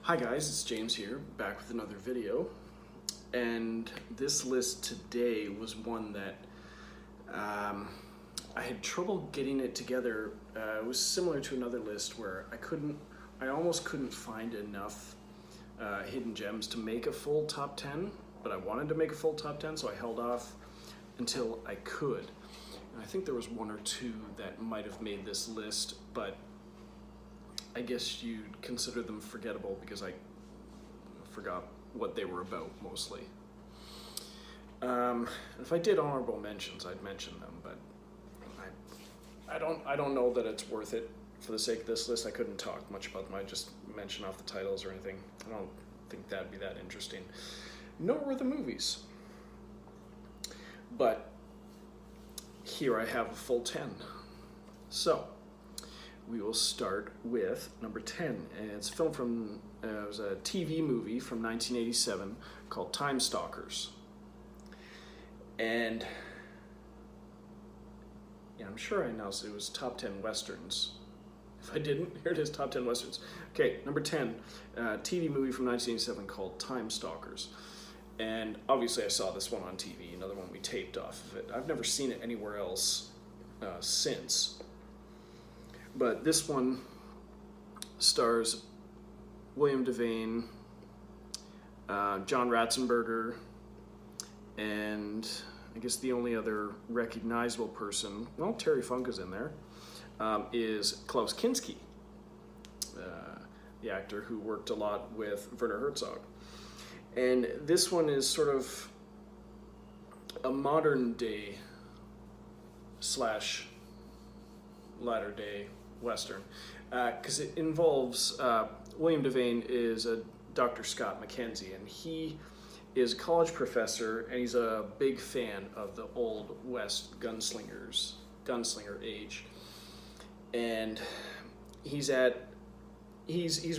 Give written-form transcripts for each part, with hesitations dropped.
Hi guys, it's James here, back with another video. And this list today was one that I had trouble getting it together. It was similar to another list where I almost couldn't find enough hidden gems to make a full top 10, but I wanted to make a full top 10, so I held off until I could. And I think there was one or two that might have made this list, but I guess you'd consider them forgettable because I forgot what they were about mostly. If I did honorable mentions, I'd mention them, but I don't know that it's worth it for the sake of this list. I couldn't talk much about them. I just mention off the titles or anything. I don't think that'd be that interesting. Nor were the movies. But here I have a full 10. So we will start with number 10, and it's a film from, it was a TV movie from 1987 called Timestalkers. And yeah, I'm sure I announced it was top 10 Westerns. If I didn't, here it is, top 10 Westerns. Okay, number 10, TV movie from 1987 called Timestalkers. And obviously I saw this one on TV, another one we taped off of it. I've never seen it anywhere else since. But this one stars William Devane, John Ratzenberger, and I guess the only other recognizable person, well, Terry Funk is in there, is Klaus Kinski, the actor who worked a lot with Werner Herzog. And this one is sort of a modern day slash latter day Western, because it involves William Devane is a Dr. Scott McKenzie, and he is a college professor, and he's a big fan of the Old West gunslinger age. And he's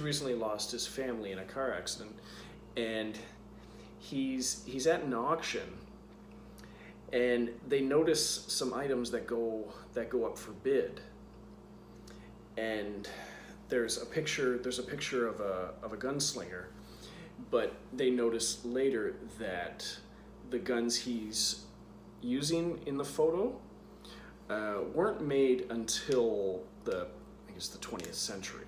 recently lost his family in a car accident, and he's at an auction, and they notice some items that go up for bid. And there's a picture of a gunslinger, but they notice later that the guns he's using in the photo weren't made until the 20th century.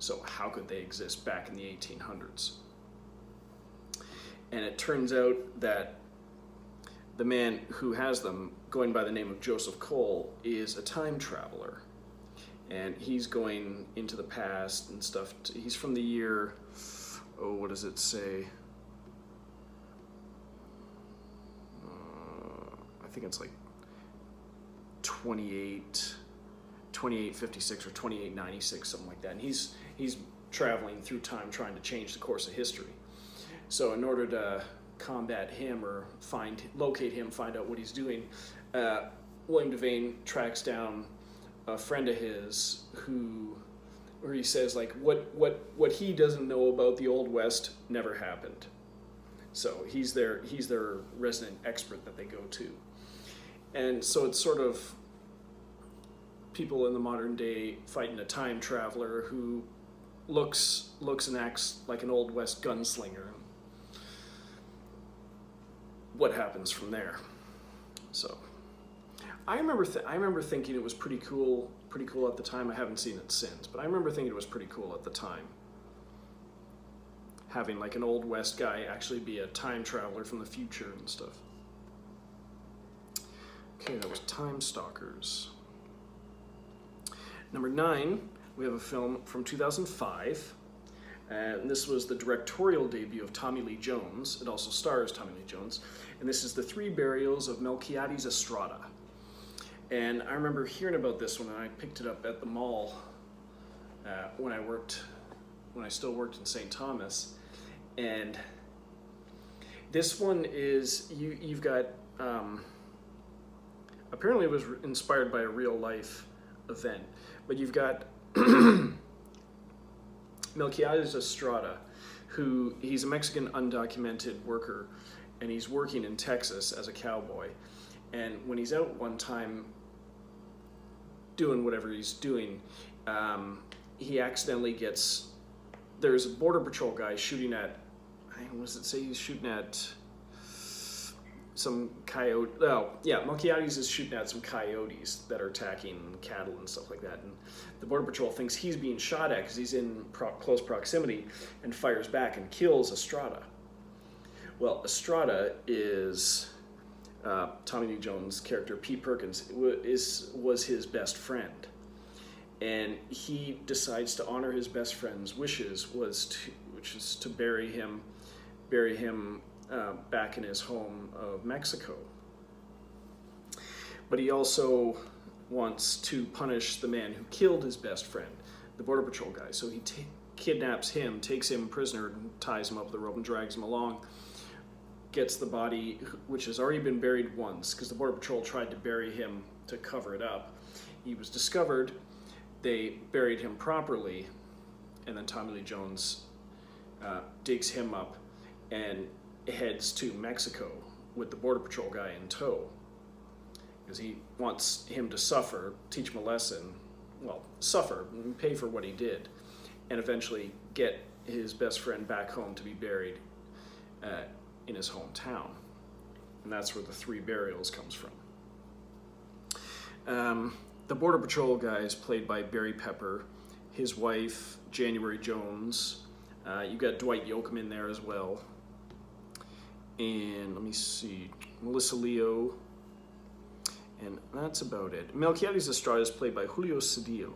So how could they exist back in the 1800s? And it turns out that the man who has them, going by the name of Joseph Cole, is a time traveler. And he's going into the past and stuff. He's from the year, what does it say? I think it's like 2856 or 2896, something like that. And he's traveling through time trying to change the course of history. So in order to combat him or locate him, find out what he's doing, William Devane tracks down a friend of his where he says like what he doesn't know about the Old West never happened. So he's their resident expert that they go to. And so it's sort of people in the modern day fighting a time traveler who looks and acts like an Old West gunslinger. What happens from there? So I remember thinking it was pretty cool at the time. I haven't seen it since, but I remember thinking it was pretty cool at the time. Having like an Old West guy actually be a time traveler from the future and stuff. Okay, that was Timestalkers. Number 9, we have a film from 2005. And this was the directorial debut of Tommy Lee Jones. It also stars Tommy Lee Jones. And this is The Three Burials of Melchiors Estrada. And I remember hearing about this one, and I picked it up at the mall when I still worked in St. Thomas. And this one is, you've got, apparently it was inspired by a real life event, but you've got Melchiors Estrada, he's a Mexican undocumented worker, and he's working in Texas as a cowboy. And when he's out one time doing whatever he's doing, he accidentally gets there's a border patrol guy shooting at, what does it say he's shooting at? Some coyote. Oh, yeah, Melquiades is shooting at some coyotes that are attacking cattle and stuff like that. And the border patrol thinks he's being shot at because he's in close proximity, and fires back and kills Estrada. Well, Estrada is Tommy Lee Jones' character Pete Perkins was his best friend, and he decides to honor his best friend's wishes, which is to bury him back in his home of Mexico. But he also wants to punish the man who killed his best friend, the border patrol guy. So he kidnaps him, takes him prisoner, and ties him up with a rope and drags him along. Gets the body, which has already been buried once, because the border patrol tried to bury him to cover it up. He was discovered. They buried him properly, and then Tommy Lee Jones digs him up and heads to Mexico with the border patrol guy in tow, because he wants him to suffer, teach him a lesson, suffer and pay for what he did, and eventually get his best friend back home to be buried in his hometown. And that's where the 3 burials comes from. The border patrol guy is played by Barry Pepper, his wife January Jones. You got Dwight Yoakam in there as well. And let me see, Melissa Leo, and that's about it. Melchiors Estrada is played by Julio Cedillo,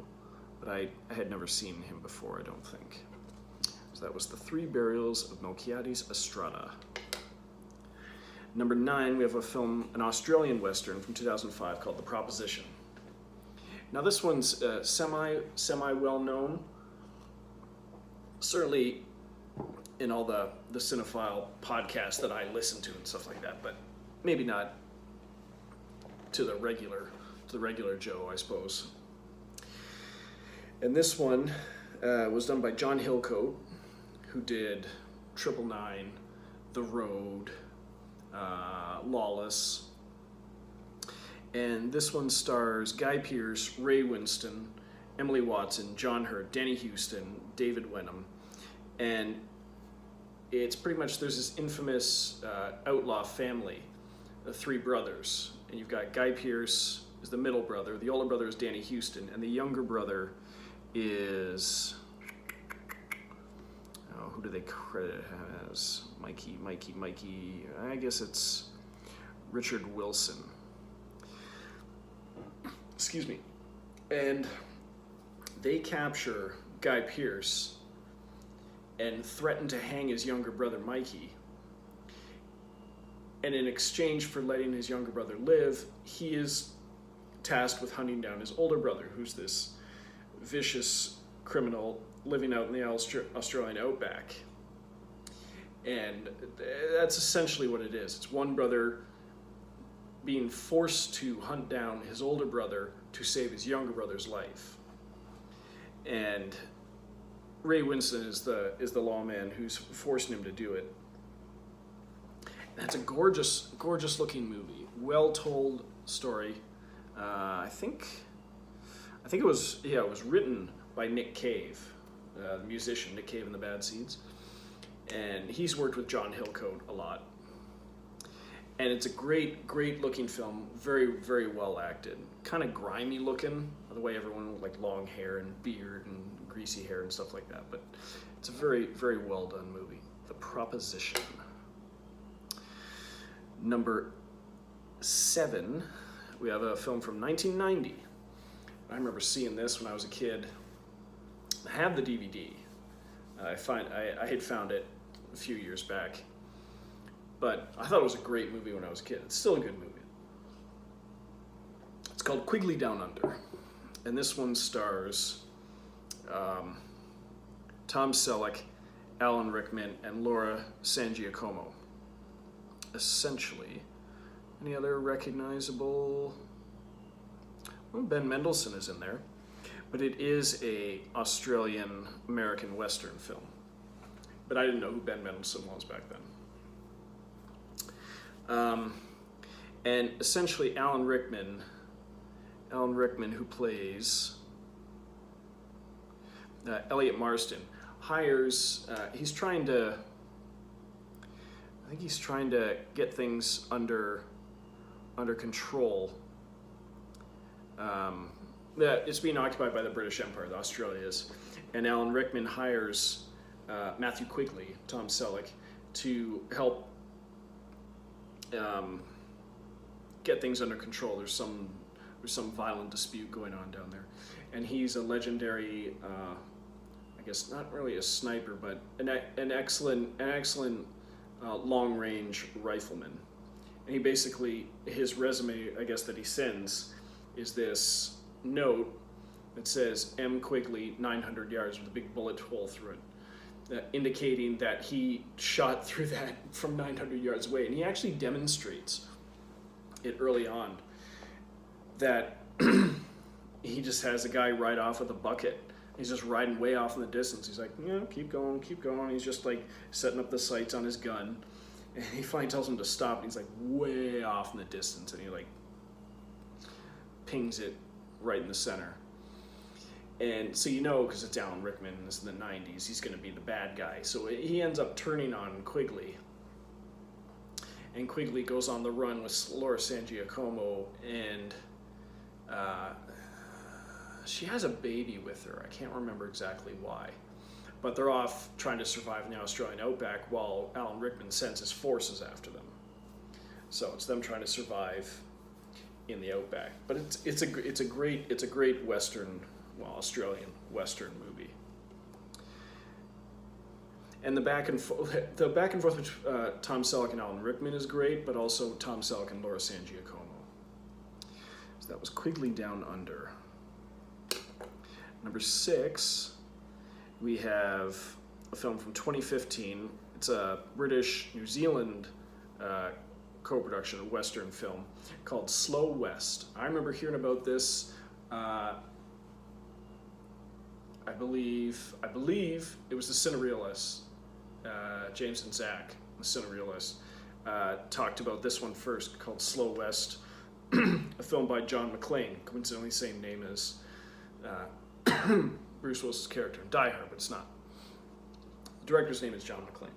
but I had never seen him before, I don't think. So that was the 3 burials of Melchiors Estrada. Number 9, we have an Australian Western from 2005 called The Proposition. Now this one's semi well known, certainly in all the cinephile podcasts that I listen to and stuff like that, but maybe not to the regular Joe, I suppose. And this one was done by John Hillcoat, who did 999, The Road, Lawless. And this one stars Guy Pearce, Ray Winston, Emily Watson, John Hurt, Danny Houston, David Wenham, and it's pretty much, there's this infamous outlaw family, the 3 brothers, and you've got Guy Pearce is the middle brother, the older brother is Danny Houston, and the younger brother is, who do they credit as? Mikey, I guess it's Richard Wilson. Excuse me. And they capture Guy Pearce and threaten to hang his younger brother Mikey. And in exchange for letting his younger brother live, he is tasked with hunting down his older brother, who's this vicious criminal living out in the Australian outback. And that's essentially what it is. It's one brother being forced to hunt down his older brother to save his younger brother's life. And Ray Winston is the lawman who's forcing him to do it. And it's a gorgeous looking movie, well told story. I think it was written by Nick Cave, the musician Nick Cave and the Bad Seeds, and he's worked with John Hillcoat a lot. And it's a great looking film, very, very well acted. Kind of grimy looking, the way everyone with like long hair and beard and greasy hair and stuff like that. But it's a very, very well done movie. The Proposition. Number 7, we have a film from 1990. I remember seeing this when I was a kid. I have the DVD. I had found it a few years back. But I thought it was a great movie when I was a kid. It's still a good movie. It's called Quigley Down Under. And this one stars Tom Selleck, Alan Rickman, and Laura San Giacomo. Essentially, any other recognizable? Well, Ben Mendelsohn is in there. But it is a Australian-American Western film. But I didn't know who Ben Mendelsohn was back then. And essentially Alan Rickman, who plays Elliot Marston, hires. He's trying to. I think he's trying to get things under control. It's being occupied by the British Empire, the Australia is, and Alan Rickman hires Matthew Quigley, Tom Selleck, to help get things under control. There's some violent dispute going on down there, and he's a legendary, I guess not really a sniper, but an excellent long-range rifleman. And he basically, his resume, I guess, that he sends is this note that says M. Quigley, 900 yards, with a big bullet hole through it, indicating that he shot through that from 900 yards away. And he actually demonstrates it early on, that he just has a guy ride off with a bucket. He's just riding way off in the distance. He's like, yeah, keep going, keep going. He's just like setting up the sights on his gun. And he finally tells him to stop. And he's like way off in the distance. And he like pings it right in the center. And so because it's Alan Rickman, this is the 90s, he's going to be the bad guy. So he ends up turning on Quigley. And Quigley goes on the run with Laura San Giacomo, and she has a baby with her. I can't remember exactly why. But they're off trying to survive in the Australian outback while Alan Rickman sends his forces after them. So it's them trying to survive in the outback. But it's a great Western, Australian Western movie. And the back and forth with Tom Selleck and Alan Rickman is great, but also Tom Selleck and Laura San Giacomo. So that was Quigley Down Under. Number 6, we have a film from 2015. It's a British-New Zealand co-production, a Western film called Slow West. I remember hearing about this. I believe it was the Cinerealists, James and Zach, the Cinerealists, talked about this one first, called Slow West, a film by John McClane, coincidentally same name as Bruce Willis's character in Die Hard, but it's not. The director's name is John McClane.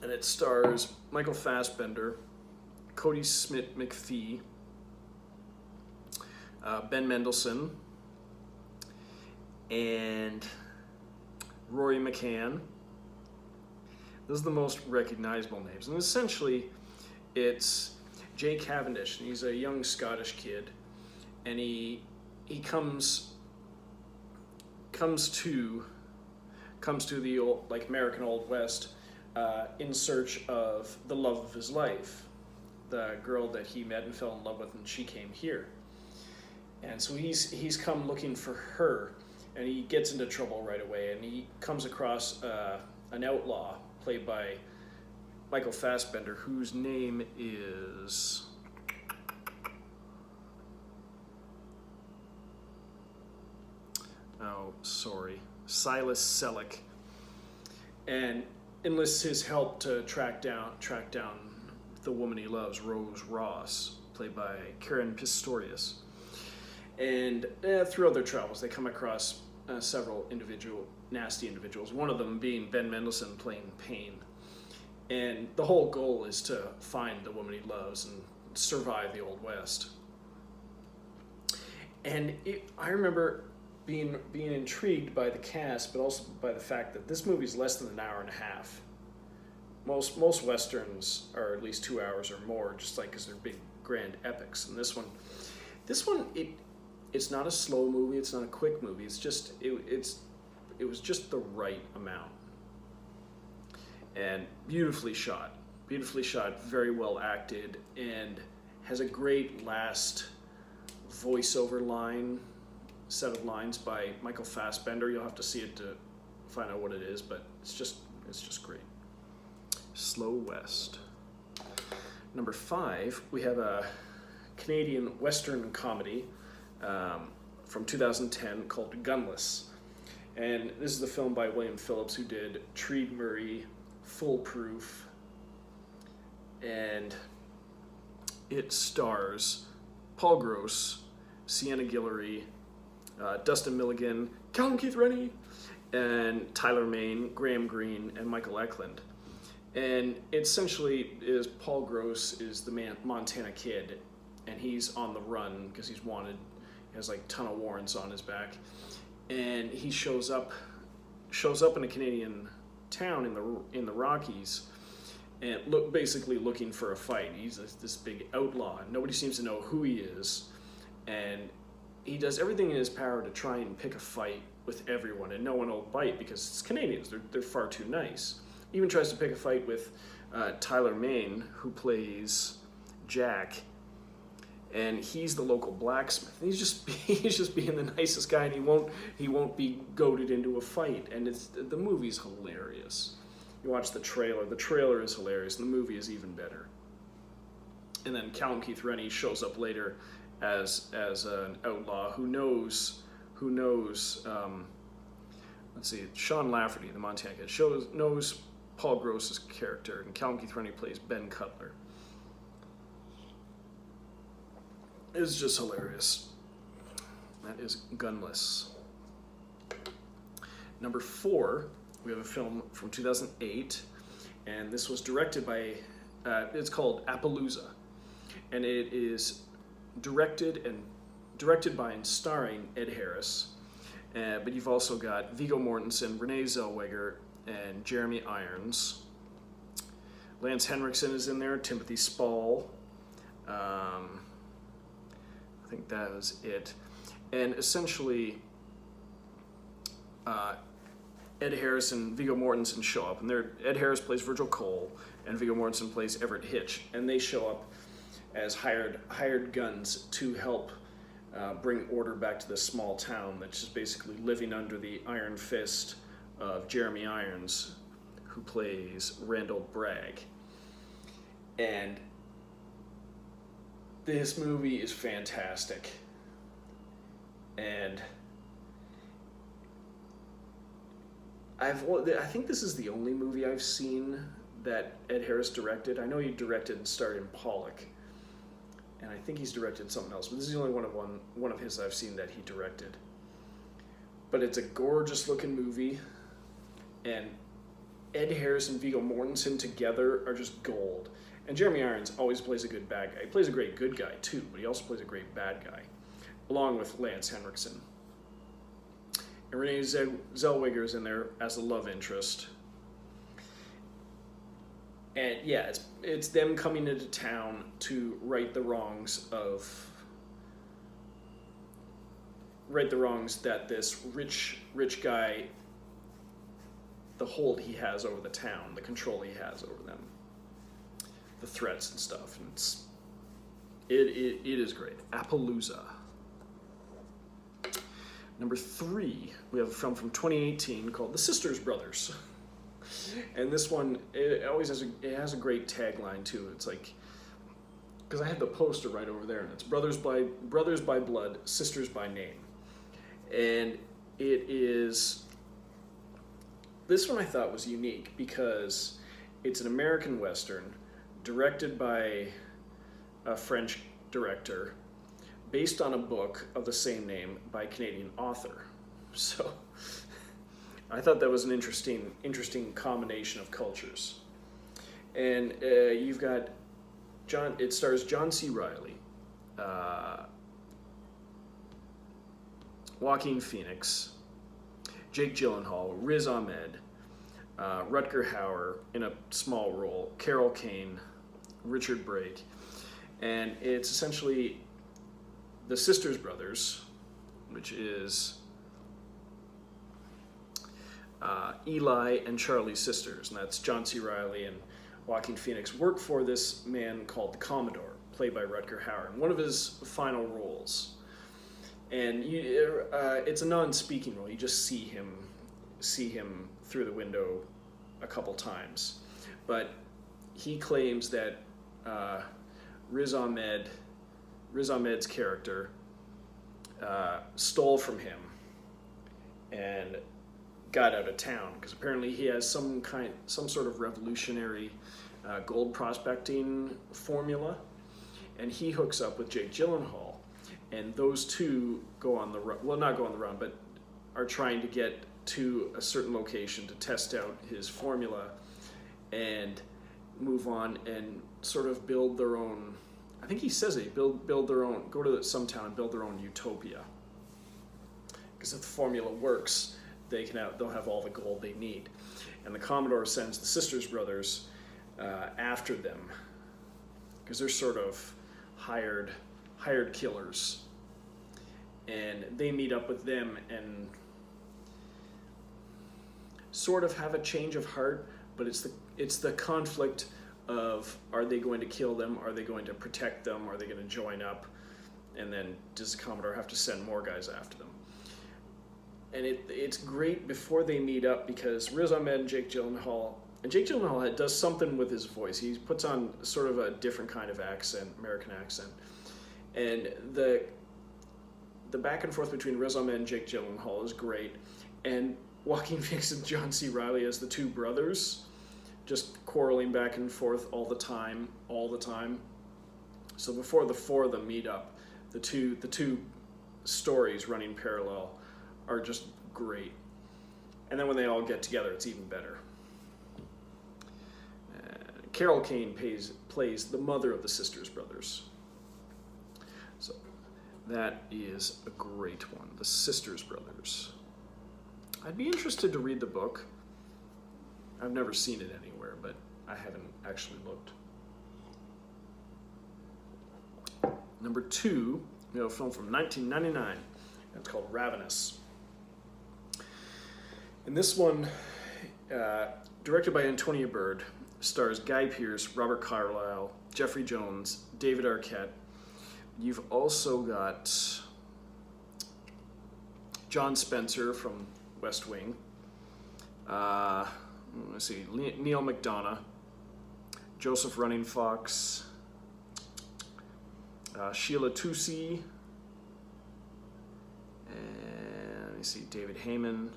And it stars Michael Fassbender, Cody Smith McPhee, Ben Mendelsohn, and Rory McCann. Those are the most recognizable names. And essentially, it's Jay Cavendish, and he's a young Scottish kid, and he comes to the old, like American Old West, in search of the love of his life, the girl that he met and fell in love with, and she came here. And so he's come looking for her, and he gets into trouble right away, and he comes across an outlaw played by Michael Fassbender, whose name is... Silas Selleck, and enlists his help to track down the woman he loves, Rose Ross, played by Karen Pistorius. And throughout their travels, they come across several nasty individuals, one of them being Ben Mendelsohn playing Payne. And the whole goal is to find the woman he loves and survive the Old West. And I remember being intrigued by the cast, but also by the fact that this movie is less than an hour and a half. Most Westerns are at least 2 hours or more, just like because they're big grand epics. And this one, it's not a slow movie. It's not a quick movie. It's just it was just the right amount. And beautifully shot, very well acted, and has a great last voiceover set of lines by Michael Fassbender. You'll have to see it to find out what it is, but it's just great. Slow West. Number 5, we have a Canadian Western comedy from 2010 called Gunless. And this is the film by William Phillips, who did Treat Murray, Foolproof, and it stars Paul Gross, Sienna Guillory, Dustin Milligan, Callum Keith Rennie, and Tyler Mane, Graham Greene, and Michael Eklund. And it essentially is Paul Gross is the Montana Kid, and he's on the run because he's wanted. He has like a ton of warrants on his back, and he shows up in a Canadian town in the Rockies, and basically looking for a fight. He's this big outlaw, and nobody seems to know who he is, and he does everything in his power to try and pick a fight with everyone, and no one will bite because it's Canadians. They're far too nice. He even tries to pick a fight with Tyler Mane, who plays Jack, and he's the local blacksmith. He's just being the nicest guy, and he won't be goaded into a fight. And the movie's hilarious. You watch the trailer. The trailer is hilarious. And the movie is even better. And then Callum Keith Rennie shows up later as an outlaw who knows. Let's see. Sean Lafferty, the Montana Kid, knows Paul Gross's character, and Callum Keith Rennie plays Ben Cutler. It's just hilarious. That is Gunless. Number 4, we have a film from 2008, and this was directed by, it's called Appaloosa, and it is directed by and starring Ed Harris, but you've also got Viggo Mortensen, Renee Zellweger, and Jeremy Irons. Lance Henriksen is in there, Timothy Spall. I think that was it. And essentially, Ed Harris and Viggo Mortensen show up, and Ed Harris plays Virgil Cole, and Viggo Mortensen plays Everett Hitch, and they show up as hired guns to help bring order back to this small town that's just basically living under the iron fist of Jeremy Irons, who plays Randall Bragg. And this movie is fantastic, and I think this is the only movie I've seen that Ed Harris directed. I know he directed and starred in Pollock, and I think he's directed something else, but this is the only one of his I've seen that he directed. But it's a gorgeous looking movie, and Ed Harris and Viggo Mortensen together are just gold. And Jeremy Irons always plays a good bad guy. He plays a great good guy too, but he also plays a great bad guy, along with Lance Henriksen. And Renee Zellweger is in there as a love interest. And yeah, it's them coming into town to right the wrongs that this rich guy, the hold he has over the town, the control he has over them, the threats and stuff, and it is great. Appaloosa. Number 3, we have a film from 2018 called The Sisters Brothers, and this one it has a great tagline too. It's like, because I had the poster right over there, and it's brothers by blood, sisters by name, and this one I thought was unique because it's an American Western directed by a French director based on a book of the same name by a Canadian author. So I thought that was an interesting combination of cultures. And you've got it stars John C. Reilly, Joaquin Phoenix, Jake Gyllenhaal, Riz Ahmed, Rutger Hauer in a small role, Carol Kane, Richard Brake, and it's essentially the Sisters Brothers, which is Eli and Charlie's sisters, and that's John C. Reilly and Joaquin Phoenix, work for this man called the Commodore, played by Rutger Hauer, in one of his final roles. And it's a non-speaking role. You just see him through the window a couple times, but he claims that Riz Ahmed's character stole from him and got out of town because apparently he has some sort of revolutionary gold prospecting formula, and he hooks up with Jake Gyllenhaal, and those two go on the run. Well, not go on the run, but are trying to get to a certain location to test out his formula and move on and sort of build their own. I think he says it. Build their own. Go to some town and build their own utopia. Because if the formula works, they'll have all the gold they need. And the Commodore sends the Sisters Brothers after them, because they're sort of hired killers. And they meet up with them and sort of have a change of heart, but it's the conflict of, are they going to kill them? Are they going to protect them? Are they going to join up? And then does the Commodore have to send more guys after them? And it's great before they meet up, because Riz Ahmed and Jake Gyllenhaal does something with his voice. He puts on sort of a different kind of accent, American accent. And the back and forth between Riz Ahmed and Jake Gyllenhaal is great. And Joaquin Phoenix and John C. Reilly as the two brothers, just quarreling back and forth all the time. So before the four of them meet up, the two stories running parallel are just great. And then when they all get together, it's even better. Carol Kane plays the mother of the Sisters Brothers. So that is a great one, the Sisters Brothers. I'd be interested to read the book. I've never seen it anywhere, but I haven't actually looked. Number 2, we have a film from 1999. And it's called Ravenous. And this one, directed by Antonia Bird, stars Guy Pearce, Robert Carlyle, Jeffrey Jones, David Arquette. You've also got John Spencer from West Wing. Let's see, Neil McDonough, Joseph Running Fox, Sheila Tousey, and let me see, David Heyman.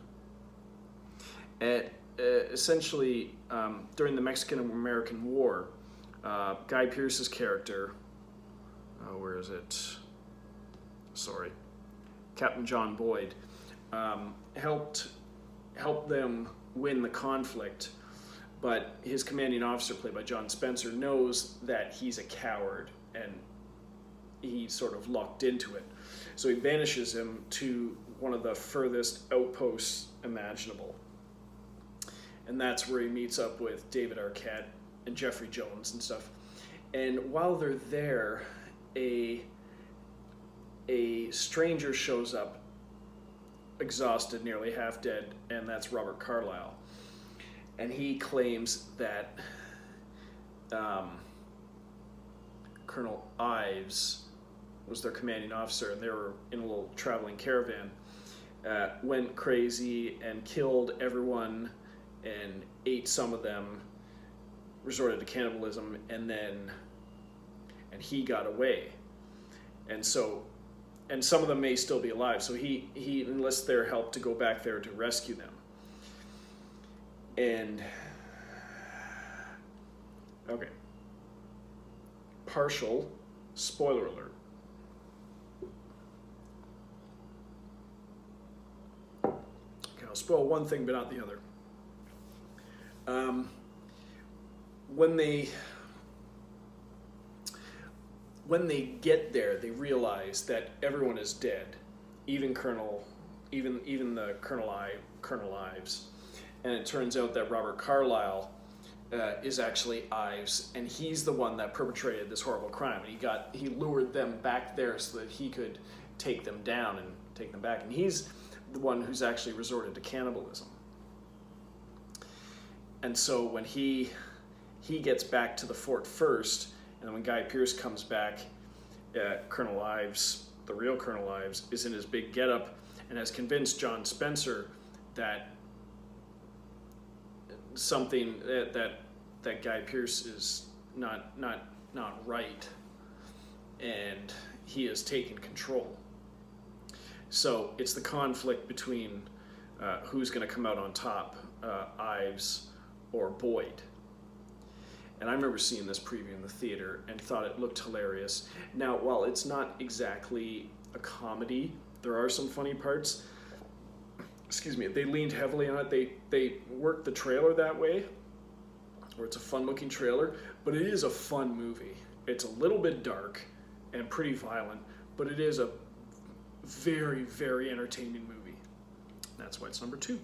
Essentially, during the Mexican-American War, Guy Pearce's character, where is it? Sorry, Captain John Boyd, helped them win the conflict, but his commanding officer, played by John Spencer, knows that he's a coward, and he's sort of locked into it. So he banishes him to one of the furthest outposts imaginable. And that's where he meets up with David Arquette and Jeffrey Jones and stuff. And while they're there, a stranger shows up, exhausted, nearly half dead, and that's Robert Carlyle. And he claims that Colonel Ives was their commanding officer, and they were in a little traveling caravan, went crazy and killed everyone and ate some of them, resorted to cannibalism, and he got away. And some of them may still be alive, so he enlists their help to go back there to rescue them. And okay, partial spoiler alert. Okay, I'll spoil one thing but not the other. When they get there, they realize that everyone is dead, even the Colonel Ives, and it turns out that Robert Carlyle is actually Ives, and he's the one that perpetrated this horrible crime. And he lured them back there so that he could take them down and take them back, and he's the one who's actually resorted to cannibalism. And so when he gets back to the fort first, and when Guy Pearce comes back, Colonel Ives, the real Colonel Ives, is in his big getup and has convinced John Spencer that something that Guy Pearce is not right, and he has taken control. So it's the conflict between who's going to come out on top, Ives or Boyd. And I remember seeing this preview in the theater and thought it looked hilarious. Now, while it's not exactly a comedy, there are some funny parts. they leaned heavily on it. They worked the trailer that way, where it's a fun-looking trailer, but it is a fun movie. It's a little bit dark and pretty violent, but it is a very, very entertaining movie. That's why it's number 2.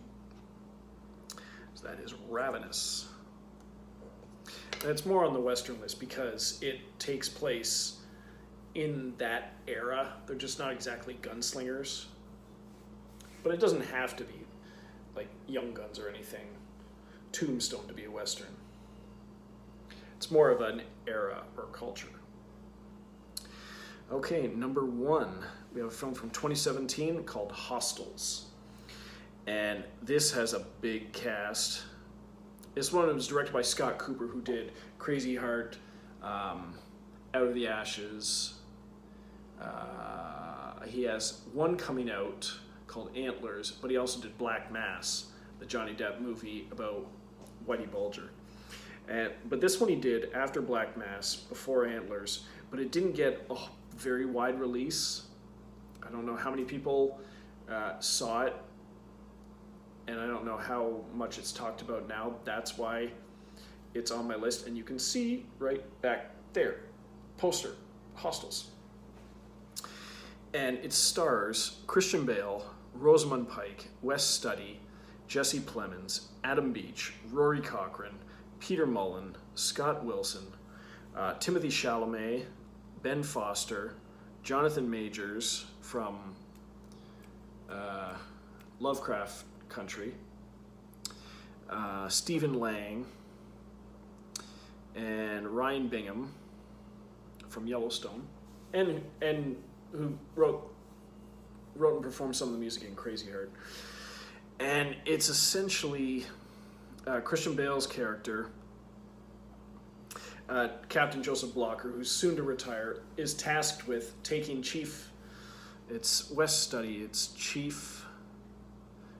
So that is Ravenous. And it's more on the Western list because it takes place in that era. They're just not exactly gunslingers. But it doesn't have to be like Young Guns or anything, Tombstone to be a Western. It's more of an era or culture. Okay, number 1. We have a film from 2017 called Hostels. And this has a big cast. This one was directed by Scott Cooper, who did Crazy Heart, Out of the Ashes. He has one coming out called Antlers, but he also did Black Mass, the Johnny Depp movie about Whitey Bulger. But this one he did after Black Mass, before Antlers, but it didn't get a very wide release. I don't know how many people saw it, and I don't know how much it's talked about now. That's why it's on my list, and you can see right back there, poster, Hostels. And it stars Christian Bale, Rosamund Pike, Wes Studi, Jesse Plemons, Adam Beach, Rory Cochrane, Peter Mullen, Scott Wilson, Timothy Chalamet, Ben Foster, Jonathan Majors from Lovecraft Country, Stephen Lang, and Ryan Bingham from Yellowstone, and who wrote and performed some of the music in Crazy Heart. And it's essentially Christian Bale's character, Captain Joseph Blocker, who's soon to retire, is tasked with taking it's Wes Studi, it's Chief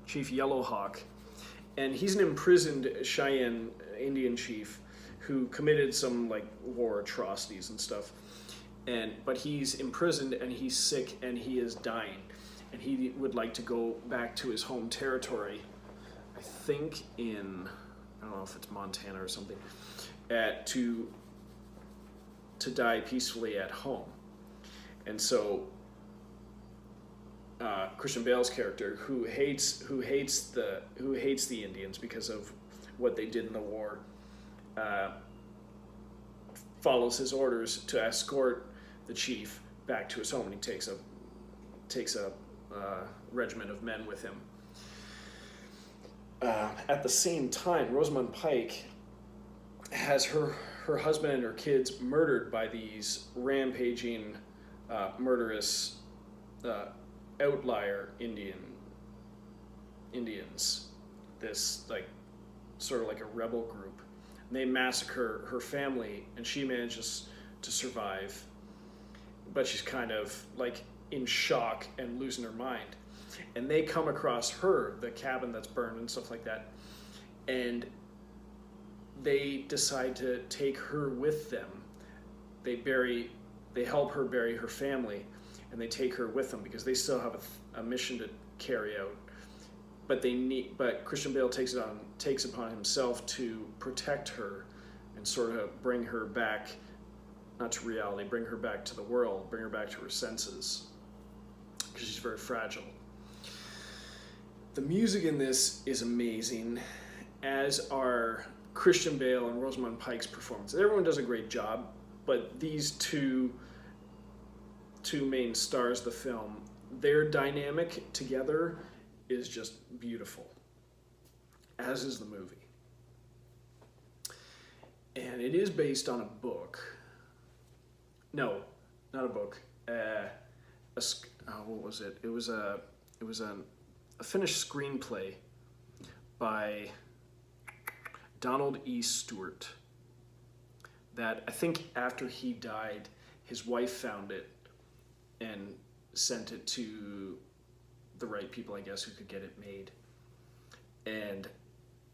Yellowhawk, and he's an imprisoned Cheyenne Indian chief who committed some like war atrocities and stuff. But he's imprisoned and he's sick and he is dying, and he would like to go back to his home territory. I think I don't know if it's Montana or something, to die peacefully at home. And so Christian Bale's character, who hates the Indians because of what they did in the war, follows his orders to escort the chief back to his home, and he takes a regiment of men with him. At the same time, Rosamund Pike has her husband and her kids murdered by these rampaging, murderous, outlier Indians. This like sort of like a rebel group. And they massacre her family, and she manages to survive, but she's kind of like in shock and losing her mind. And they come across the cabin that's burned and stuff like that, and they decide to take her with them. They help her bury her family, and they take her with them because they still have a mission to carry out. But Christian Bale takes upon himself to protect her and sort of bring her back, not to reality, bring her back to the world, bring her back to her senses, because she's very fragile. The music in this is amazing, as are Christian Bale and Rosamund Pike's performances. Everyone does a great job, but these two main stars of the film, their dynamic together is just beautiful, as is the movie. And it is based on a book. No, not a book. What was it? It was a finished screenplay by Donald E. Stewart that I think after he died, his wife found it and sent it to the right people, I guess, who could get it made. And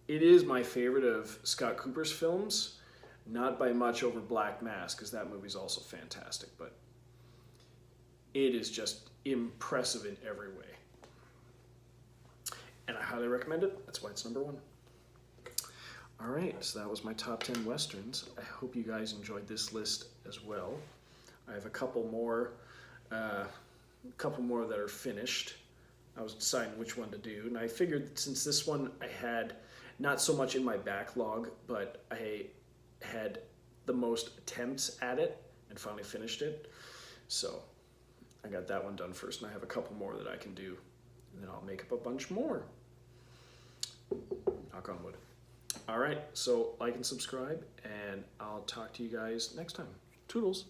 it is my favorite of Scott Cooper's films, not by much over Black Mass, because that movie's also fantastic, but it is just impressive in every way. and I highly recommend it. That's why it's number 1. All right, so that was my top 10 Westerns. I hope you guys enjoyed this list as well. I have a couple more that are finished. I was deciding which one to do, and I figured since this one I had not so much in my backlog, but I had the most attempts at it and finally finished it. So I got that one done first, and I have a couple more that I can do, and then I'll make up a bunch more. Knock on wood. All right, so like and subscribe, and I'll talk to you guys next time. Toodles.